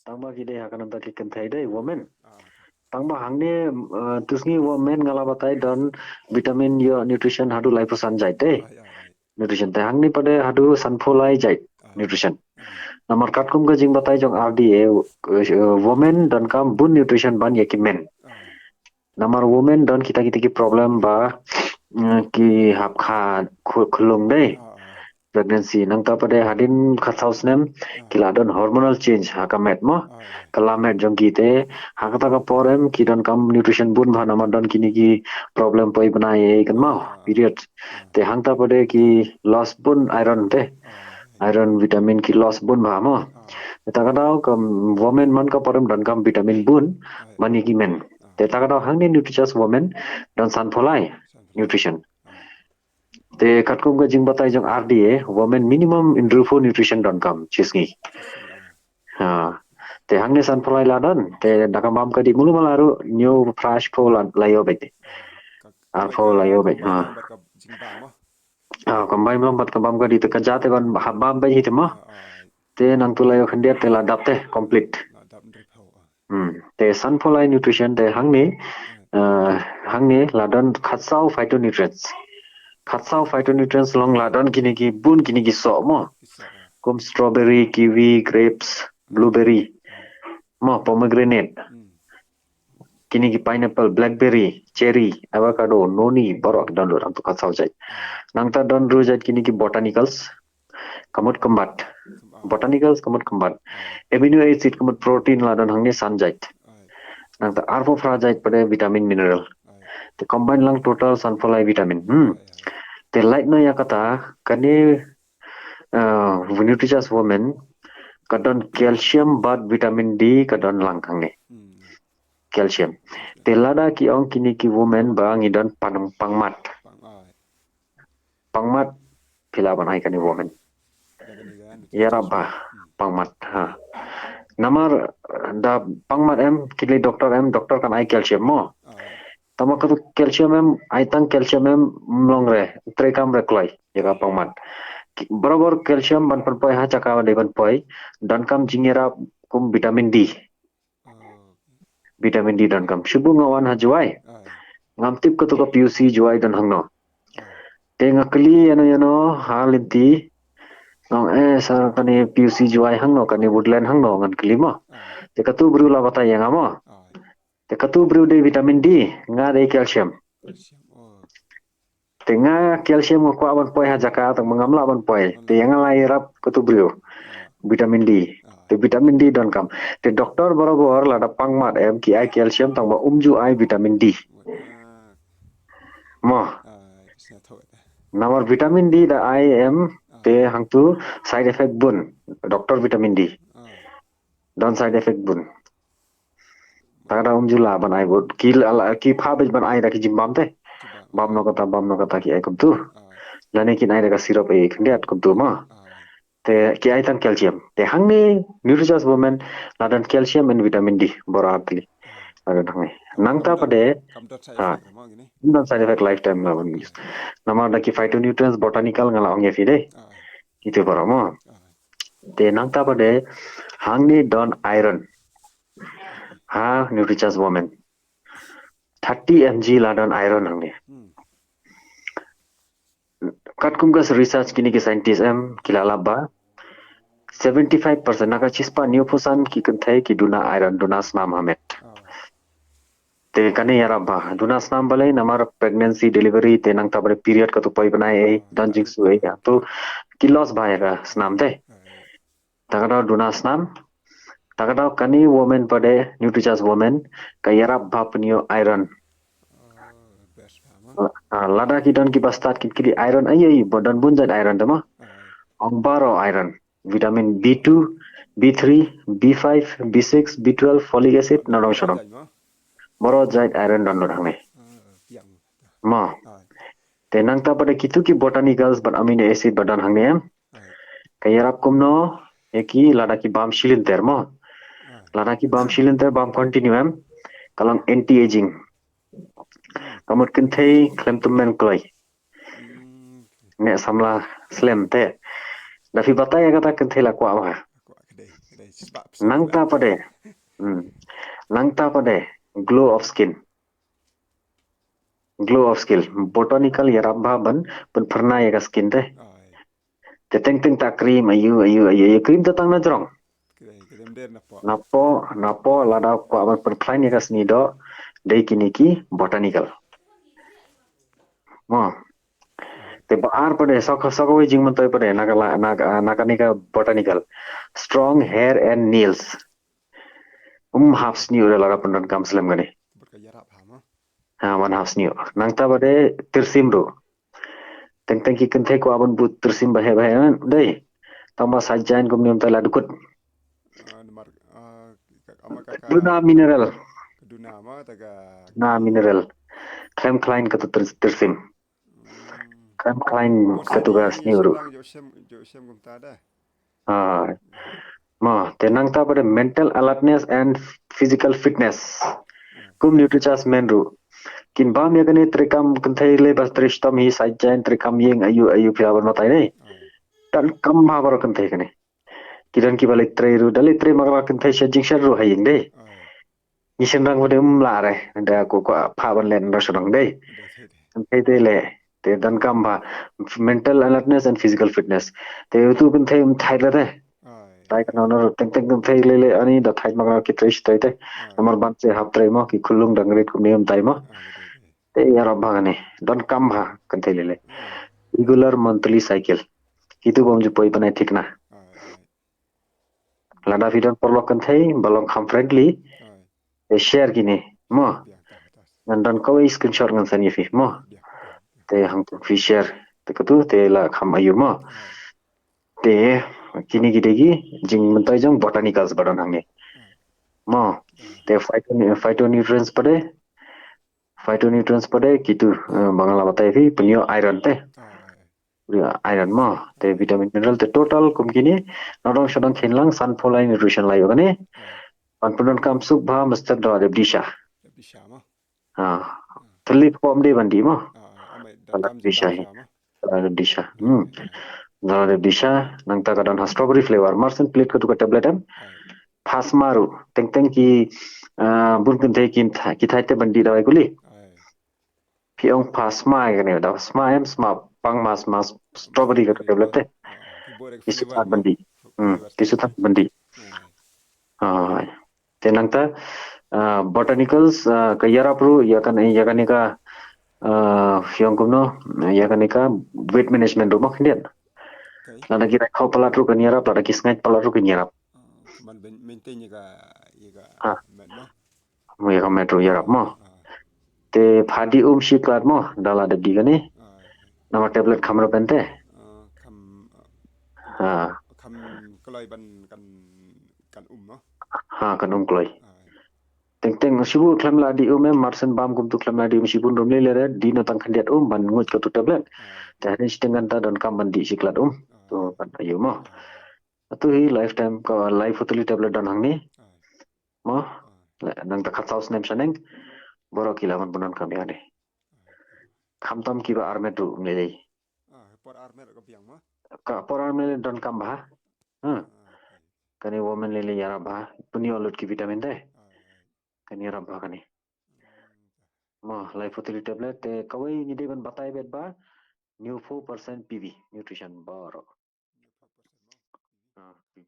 tangba kide hakan ta ki kentai dai women tangba hangne tusngi women ngala batai don vitamin yo nutrition hadu liposan jai dai nutrition te hangne pade hadu sunflowai jai nutrition namar katkum ga jing batai jong RDA women don kam bun nutrition ban yaki men namar women don kita kita ki problem ba ki hap kha khulung dai pregnancy nang ta pade hadin khathaus nem kila don hormonal change hakamet mo kalamet jong kite hakata ka porem ki don kam nutrition bun bha namar don kini ki problem poi banai kan mo period te hangta pade ki loss bun iron te iron vitamin ki loss bun bha mo ta ka daw kam women man ka porem don kam vitamin bun mani ki men te ta ka daw hangni nutritious women don sunflowai nutrition te katkum ga jing batai jong RDA women minimum in rufo nutrition don kam shisngi ha te hangne sunflower ladan te dakamam ka di mulu malaru new fresh fol layo bete fol layo be ha combine mlam bat kabam ka di te kajate ban habam be hitma te nang tu layo khandia te la dapte complete te sunflower nutrition te hangne ladan khatsau phytonutrients khatsau phytonutrients long ladon kini ki bun kini ki so mo kum strawberry kiwi grapes blueberry mo pomegranate kini ki pineapple blackberry cherry avocado noni borok don ram to khatsau jai nangta don ru jai kini ki botanicals kamut kambat botanicals kamut kambat amino acid kamut protein ladon hangne sunjait nangta arbo frajait pade vitamin mineral the combine lang total sunflower vitamin te light no yakata kani nutritious women kadon calcium but vitamin D kadon langkange calcium te lada ki ong kini ki women bang idon pangmat pila banai kani women yaraba pangmat ha namar da pangmat em kili doktor kan ai calcium mo tamak tu calcium em aitang calcium em mlongre trekam reklai jaga pangmat barabar calcium ban poi ha chaka de ban poi dan kam jingera kum vitamin D dan kam shubu ngawan ha juai ngamtip ko to ka PUC juai dan hangno te ngakli yano halinti nong sar kani PUC juai hangno kani woodland hangno ngan klima te katu bru la bata yang amo te katu bru de vitamin D nga de calcium tenga calcium ko aban poi ha jaka tang mangamla aban poi te yang lai rap katu bru vitamin D te vitamin D don kam te doktor borobar lada pangmat em ki ai calcium tang ba umju ai vitamin D mo namar vitamin D da I am te hangtu side effect bun doktor vitamin D don side effect bun tada umjula ban ai bot ki phabej ban ai da ki jimbam te bam no kata ki ai kumtu lane ki nai da syrup e khndiat kumtu ma te ki ai tan calcium te hangni nutritious women ladan calcium and vitamin D boratli ladan hangi nangta pade ha non side effect lifetime la ban namar da ki phytonutrients botanical ngala ongye fi de itu paramo te nangta pade hangni don iron ha nutritious women 30 mg ladon iron hangni katkumgas research kini ki scientist em kilala ba 75% naka chispa neofusan ki kanthai ki duna iron duna snam hamet te kane yara ba duna snam balai namar pregnancy delivery te nang tabare period ka to poi banai ei danjing su ei to kilos bhayega snam te tagada duna snam tagada kani woman pade nutritious woman ka yara bhapnio iron lada ki don ki bastat ki iron ai bodan bunjan iron dama ongbaro iron vitamin B2 B3 B5 B6 B12 folic acid narong shorong moro jait iron don rangne ma tenang ta pada kitu ki botanicals ban amino acid badan hangne em kayarap kumno eki lada ki bam shilin termo lada ki bam shilin ter bam continue em kalang anti aging kamut kinthei klem tummen kloi ne samla slim te da fi bataya kata kinthei la kwa ba nangta pade nangta pade glow of skin botanical yarabha ban pernah ya skin teh teng tak cream ayu cream tu tang na jrong napo lada ko aban perplain ya sni do dei kiniki botanical mo te baar pade sokoi jing man toy pade nakanika botanical strong hair and nails half snew lada pandan kam slam gani one half snew nangta pade tirsim do teng ki kan ko aban but tirsim bahe dei tama sajain ko niam tala dukut duna mineral klaim klein kata tirsim klaim klein katuga snew ma tenang ta pada mental alertness and physical fitness kum nutricharge menru kin ba me kane trekam kanthai le bas tristam hi sajain trekam yeng ayu piraban matai nei tan kam ma bar kanthai kane kiran ki balik treru dali tre magla kanthai shajing sharu haying dei ni senrang bode la re nda ko phaban len ro sodang dei kanthai te le te dan kam ba mental alertness and physical fitness te tu kanthai thai la de tai kana no teng thai le ani da thai magla ki trish tai te amar ban se hap trai mo ki khulung dangret ku niam tai mo te yara bhagane dan kam bha kanthai le regular monthly cycle itu bom ju poi banai thik na lada vidon porlok kanthai balong kham friendly te share gini mo dan kau screenshot ngan sani fi mo te hang fi share te kutu te la kham ayu mo te kini gidegi jing mentai jang botanicals badan hangne mo te phytonutrients pade kitu bangla batai fi punyo iron te iron mo te vitamin mineral te total kum kini nodong shodong khinlang sunflower nutrition lai ogane panpunan kam suk bha master da de disha ha thli form de bandi mo disha disha da de disha nang ta kadon strawberry flavor marsen plate ko to tablet am phasmaru teng ki bun kun te ki thaite bandi dawai guli piong phasma gane da sma em sma pang mas strawberry ko tablet te kisu that bandi ha tenang ta botanicals kayara pro yakanika yang kumno yakanika weight management do mak ndian lada kira kau palatru kanyarap lada kisngai palatru kanyarap maintain mo yaka metro yarap mo te phadi shiklat mo dala de digane nama tablet khamro pente kam kelai ban kan no kan kloi teng sibu khlamla di marsen bam kum tu khlamla di sibun romle le di na tang khandiat ban ngot ko tu tablet ta ni stengan ta don kam bandi siklat to ban ayu mo atu hi lifetime ko life utuli tablet don hangni mo nang ta khatsaus nem saneng boro kilaman bunan kami ane khamtam ki ba arme tu mele por arme ko biang mo ka por arme don kam ba kani woman lele yara ba puni olut ki vitamin de kani yara ba kani mo life utili tablet te kawai ni de ban batai bet ba new 4% pv nutrition baro pv